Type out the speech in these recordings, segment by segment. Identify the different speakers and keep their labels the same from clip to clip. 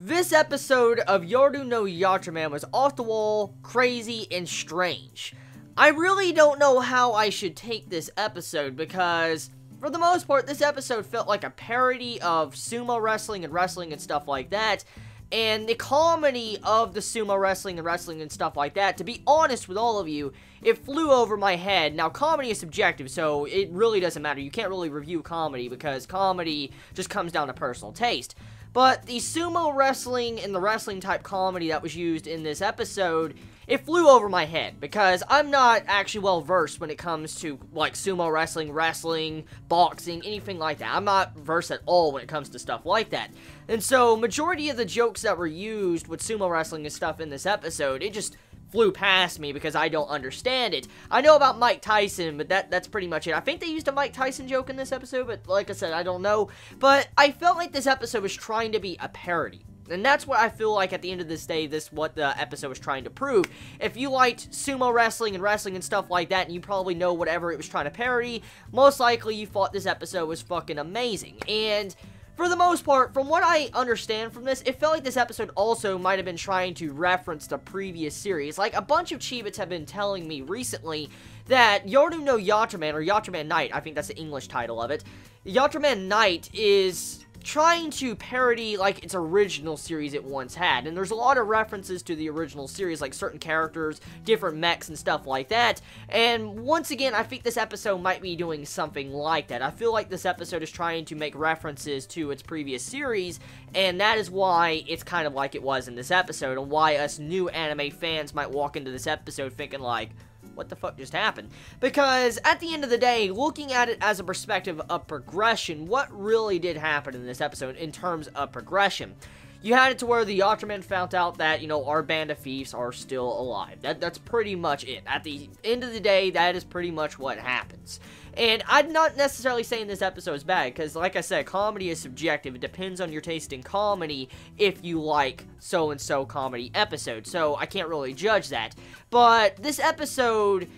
Speaker 1: This episode of Yoru no Yatterman was off the wall, crazy, and strange. I really don't know how I should take this episode because, for the most part, this episode felt like a parody of sumo wrestling and stuff like that. And the comedy of the sumo wrestling and stuff like that, to be honest with all of you, it flew over my head. Now, comedy is subjective, so it really doesn't matter. You can't really review comedy because comedy just comes down to personal taste. But the sumo wrestling and the wrestling type comedy that was used in this episode, it flew over my head because I'm not actually well versed when it comes to like sumo wrestling, boxing, anything like that. I'm not versed at all when it comes to stuff like that. And so majority of the jokes that were used with sumo wrestling and stuff in this episode, it just flew past me because I don't understand it. I know about Mike Tyson, but that's pretty much it. I think they used a Mike Tyson joke in this episode, but like I said, I don't know. But I felt like this episode was trying to be a parody. And that's what I feel like at the end of this day, what the episode was trying to prove. If you liked sumo wrestling and stuff like that, and you probably know whatever it was trying to parody, most likely you thought this episode was fucking amazing. And for the most part, from what I understand from this, it felt like this episode also might have been trying to reference the previous series. Like, a bunch of Chibits have been telling me recently that Yoru no Yatterman, or Yatterman Night, I think that's the English title of it, Yatterman Night is trying to parody, like, its original series it once had. And there's a lot of references to the original series, like certain characters, different mechs, and stuff like that. And once again, I think this episode might be doing something like that. I feel like this episode is trying to make references to its previous series, and that is why it's kind of like it was in this episode, and why us new anime fans might walk into this episode thinking like, what the fuck just happened? Because at the end of the day, looking at it as a perspective of progression, what really did happen in this episode in terms of progression? You had it to where the Yatterman found out that, you know, our band of thieves are still alive. That's pretty much it. At the end of the day, that is pretty much what happens. And I'm not necessarily saying this episode is bad, because like I said, comedy is subjective. It depends on your taste in comedy if you like so-and-so comedy episode. So I can't really judge that. But this episode,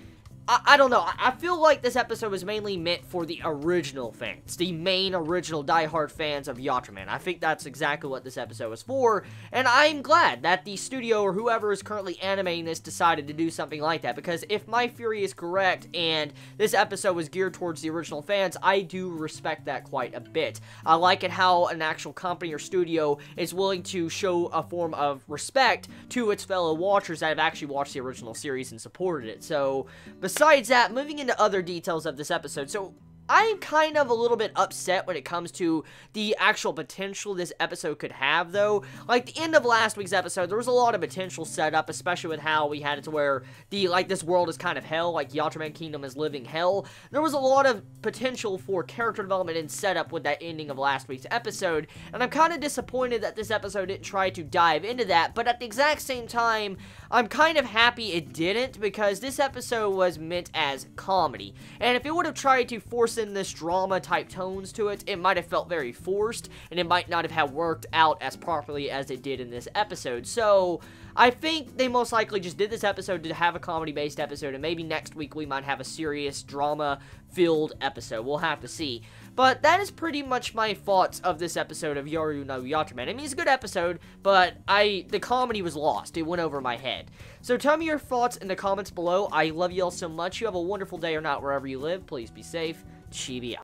Speaker 1: I don't know, I feel like this episode was mainly meant for the original fans, the main original diehard fans of Yatterman. I think that's exactly what this episode was for, and I'm glad that the studio or whoever is currently animating this decided to do something like that, because if my theory is correct and this episode was geared towards the original fans, I do respect that quite a bit. I like it how an actual company or studio is willing to show a form of respect to its fellow watchers that have actually watched the original series and supported it. So, besides that, moving into other details of this episode, so I'm kind of a little bit upset when it comes to the actual potential this episode could have, though. Like, the end of last week's episode, there was a lot of potential set up, especially with how we had it to where this world is kind of hell, like Yatterman Kingdom is living hell. There was a lot of potential for character development and setup with that ending of last week's episode, and I'm kind of disappointed that this episode didn't try to dive into that, but at the exact same time, I'm kind of happy it didn't, because this episode was meant as comedy, and if it would have tried to force in this drama type tones to it, it might have felt very forced, and it might not have worked out as properly as it did in this episode. So I think they most likely just did this episode to have a comedy based episode, and maybe next week we might have a serious drama filled episode. We'll have to see. But that is pretty much my thoughts of this episode of Yoru no Yatterman. I mean, it's a good episode, but the comedy was lost. It went over my head. So tell me your thoughts in the comments below. I love you all so much. You have a wonderful day or night wherever you live. Please be safe. Chibi out.